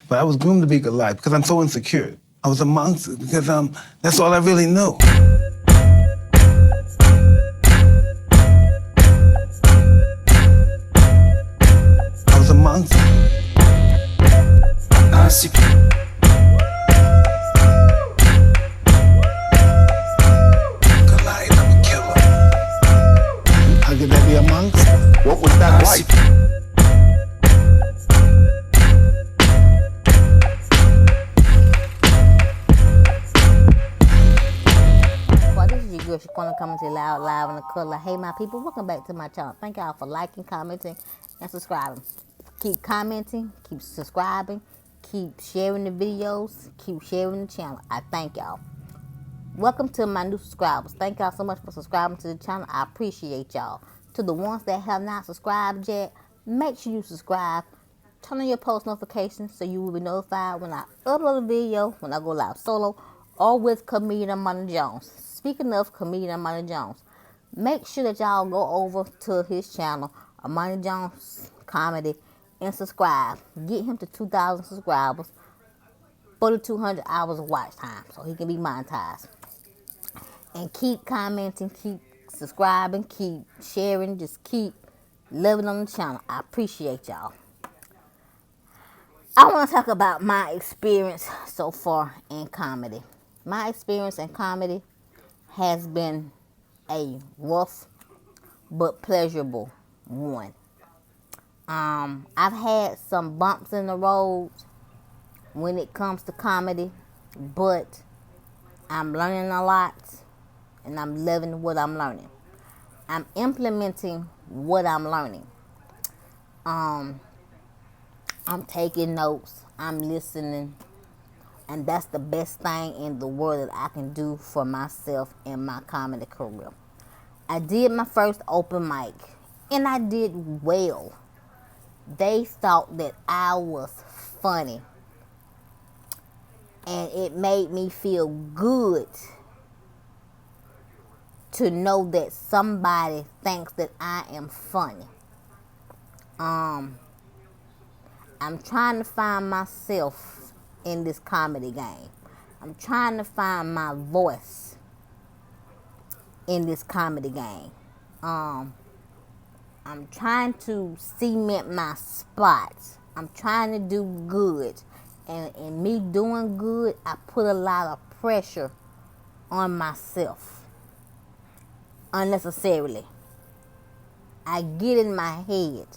But I was groomed to be Goliath because I'm so insecure. I was a monster because that's all I really knew. I was a monster. I see. Goliath, I'm a killer. How could that be a monster? What was that like? This is your girl Shaquena coming to you loud, live in the color. Hey, my people, welcome back to my channel. Thank y'all for liking, commenting, and subscribing. Keep commenting, keep subscribing, keep sharing the videos, keep sharing the channel. I thank y'all. Welcome to my new subscribers. Thank y'all so much for subscribing to the channel. I appreciate y'all. To the ones that have not subscribed yet, make sure you subscribe. Turn on your post notifications so you will be notified when I upload a video, when I go live solo, or with comedian Armani Jones. Speaking of comedian Armani Jones, make sure that y'all go over to his channel, Armani Jones Comedy, and subscribe. Get him to 2,000 subscribers, 4,200 hours of watch time, so he can be monetized. And keep commenting, keep subscribing, keep sharing, just keep loving on the channel. I appreciate y'all. I want to talk about my experience so far in comedy. My experience in comedy has been a rough but pleasurable one. I've had some bumps in the road when it comes to comedy, but I'm learning a lot and I'm loving what I'm learning. I'm implementing what I'm learning. I'm taking notes, I'm listening, and that's the best thing in the world that I can do for myself in my comedy career. I did my first open mic, and I did well. They thought that I was funny, and it made me feel good to know that somebody thinks that I am funny. I'm trying to find myself in this comedy game. I'm trying to find my voice in this comedy game. I'm trying to cement my spots. I'm trying to do good. And in me doing good, I put a lot of pressure on myself. Unnecessarily. I get in my head.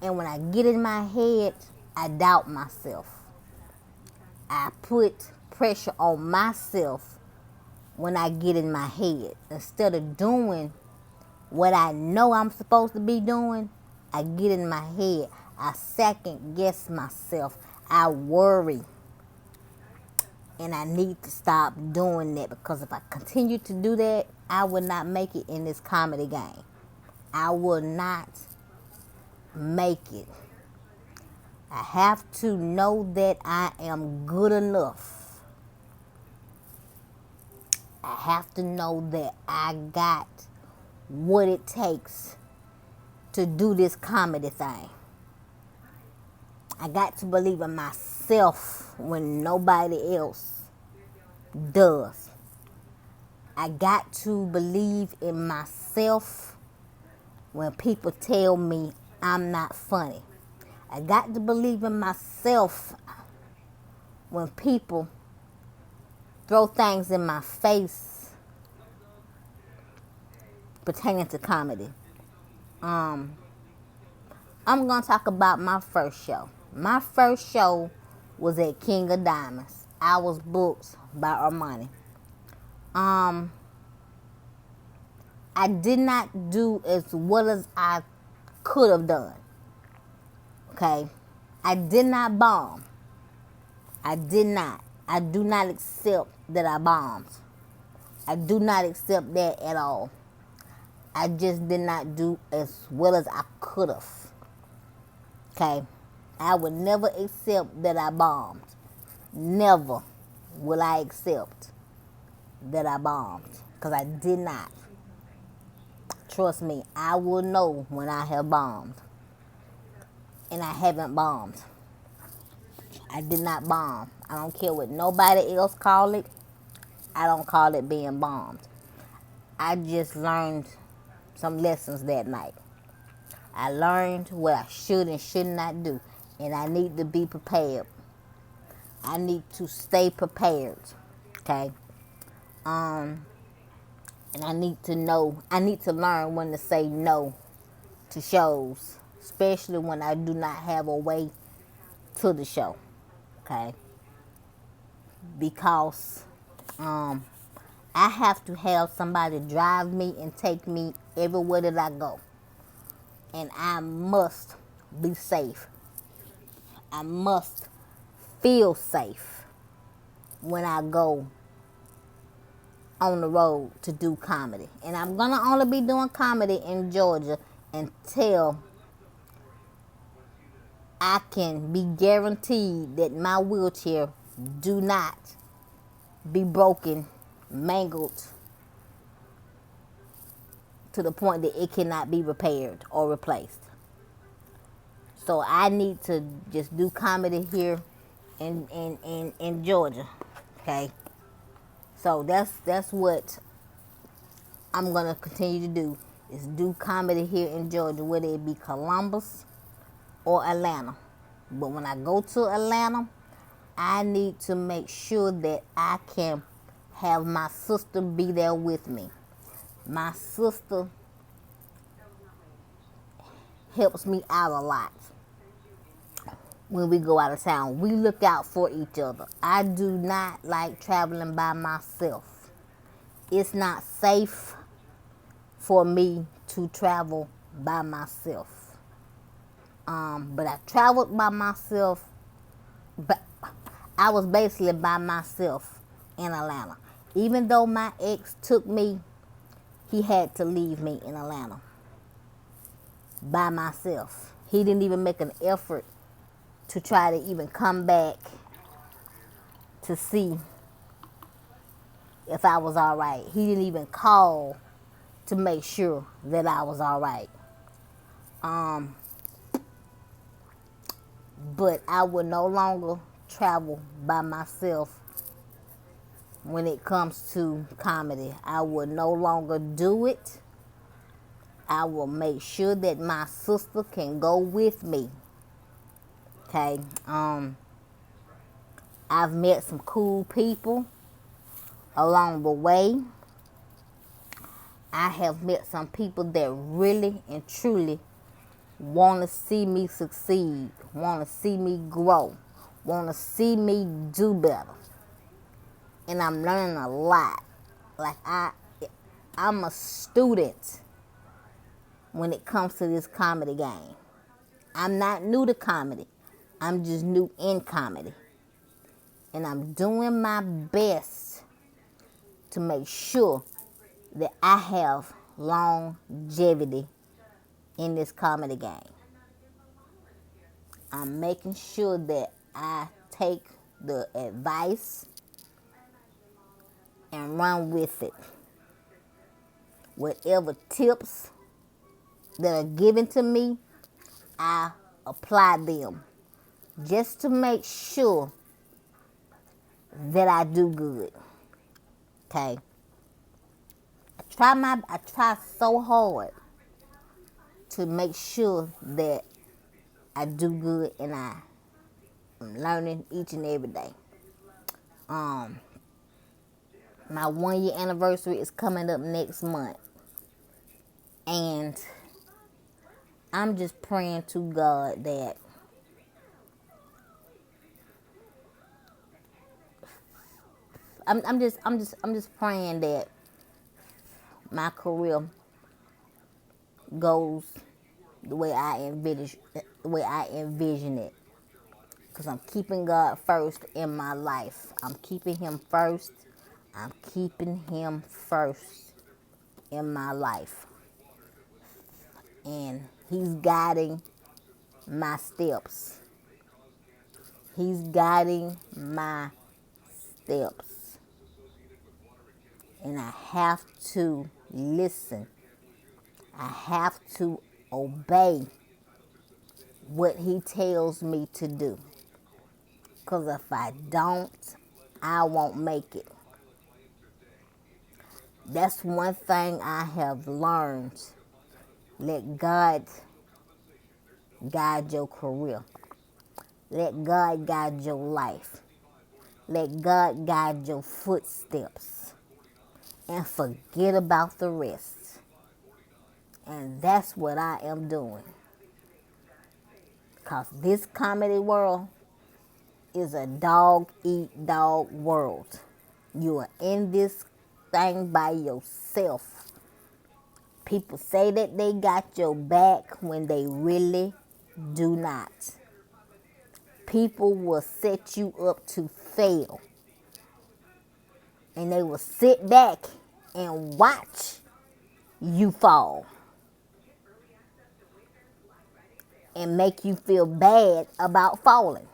And when I get in my head, I doubt myself. I put pressure on myself when I get in my head. Instead of doing what I know I'm supposed to be doing, I get in my head. I second guess myself. I worry. And I need to stop doing that, because if I continue to do that, I will not make it in this comedy game. I will not make it. I have to know that I am good enough. I have to know that I got what it takes to do this comedy thing. I got to believe in myself when nobody else does. I got to believe in myself when people tell me I'm not funny. I got to believe in myself when people throw things in my face pertaining to comedy. I'm going to talk about my first show. My first show was at King of Diamonds. I was booked by Armani. I did not do as well as I could have done. Okay? I did not bomb. I did not. I do not accept that I bombed. I do not accept that at all. I just did not do as well as I could have. Okay? I would never accept that I bombed. Never will I accept that I bombed. Because I did not. Trust me, I will know when I have bombed. And I haven't bombed. I did not bomb. I don't care what nobody else call it. I don't call it being bombed. I just learned some lessons that night. I learned what I should and should not do. And I need to be prepared. I need to stay prepared. Okay? And I need to learn when to say no to shows, especially when I do not have a way to the show. Okay? Because I have to have somebody drive me and take me everywhere that I go. And I must be safe. I must feel safe when I go on the road to do comedy. And I'm going to only be doing comedy in Georgia until I can be guaranteed that my wheelchair do not be broken, mangled, to the point that it cannot be repaired or replaced. So I need to just do comedy here in Georgia. Okay? So that's what I'm going to continue to do, is do comedy here in Georgia, whether it be Columbus or Atlanta. But when I go to Atlanta, I need to make sure that I can have my sister be there with me. My sister helps me out a lot when we go out of town. We look out for each other. I do not like traveling by myself. It's not safe for me to travel by myself. But I traveled by myself, but I was basically by myself in Atlanta. Even though my ex took me, he had to leave me in Atlanta by myself. He didn't even make an effort to try to even come back to see if I was all right. He didn't even call to make sure that I was all right. But I will no longer travel by myself when it comes to comedy. I will no longer do it. I will make sure that my sister can go with me. Okay? I've met some cool people along the way. I have met some people that really and truly want to see me succeed, want to see me grow, want to see me do better. And I'm learning a lot. Like I'm a student when it comes to this comedy game. I'm not new to comedy. I'm just new in comedy. And I'm doing my best to make sure that I have longevity in this comedy game. I'm making sure that I take the advice and run with it. Whatever tips that are given to me, I apply them just to make sure that I do good. Okay? I try so hard to make sure that I do good, and I'm learning each and every day. My 1-year anniversary is coming up next month. And I'm just praying to God that I'm just praying that my career goes the way I envision it. Because I'm keeping God first in my life. I'm keeping Him first. I'm keeping Him first in my life. And He's guiding my steps. He's guiding my steps. And I have to listen. I have to obey what He tells me to do. Because if I don't, I won't make it. That's one thing I have learned. Let God guide your career. Let God guide your life. Let God guide your footsteps. And forget about the rest. And that's what I am doing. Because this comedy world is a dog-eat-dog world. You are in this thing by yourself. People say that they got your back when they really do not. People will set you up to fail. And they will sit back and watch you fall. And make you feel bad about falling.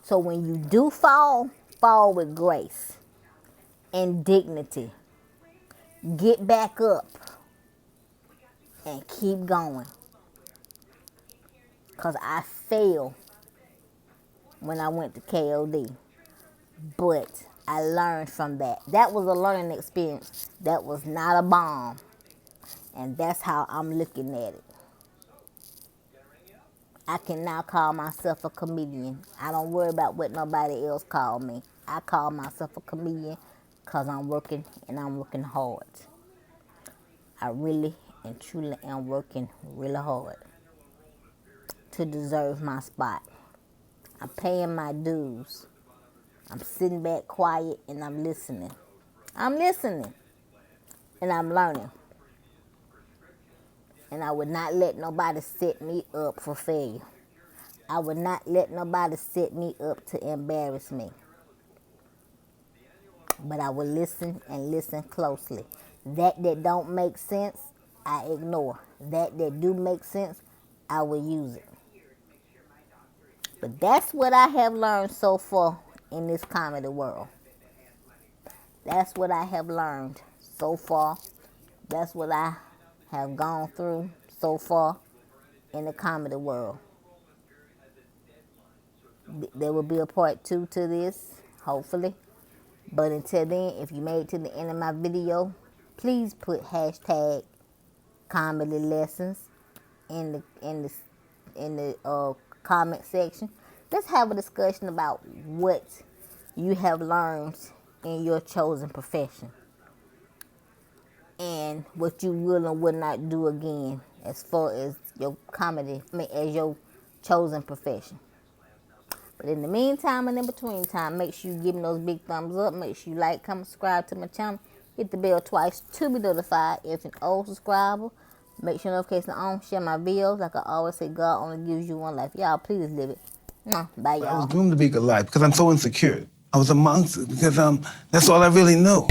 So when you do fall, fall with grace and dignity. Get back up and keep going. Because I failed when I went to KOD. But I learned from that. That was a learning experience. That was not a bomb. And that's how I'm looking at it. I can now call myself a comedian. I don't worry about what nobody else call me. I call myself a comedian because I'm working and I'm working hard. I really and truly am working really hard to deserve my spot. I'm paying my dues. I'm sitting back quiet and I'm listening. I'm listening and I'm learning. And I would not let nobody set me up for failure. I would not let nobody set me up to embarrass me. But I will listen and listen closely. That don't make sense, I ignore. That do make sense, I will use it. But that's what I have learned so far in this comedy world. That's what I have learned so far. That's what I have gone through so far in the comedy world. There will be a part 2 to this, hopefully. But until then, if you made it to the end of my video, please put hashtag comedy lessons in the comment section. Let's have a discussion about what you have learned in your chosen profession and what you will and will not do again as far as your comedy, as your chosen profession. But in the meantime and in between time, make sure you give me those big thumbs up. Make sure you like, comment, subscribe to my channel. Hit the bell twice to be notified. If you're an old subscriber, make sure notifications on. Share my videos. Like I always say, God only gives you one life. Y'all, please live it. Bye, y'all. I was groomed to be Goliath because I'm so insecure. I was a monster because that's all I really knew.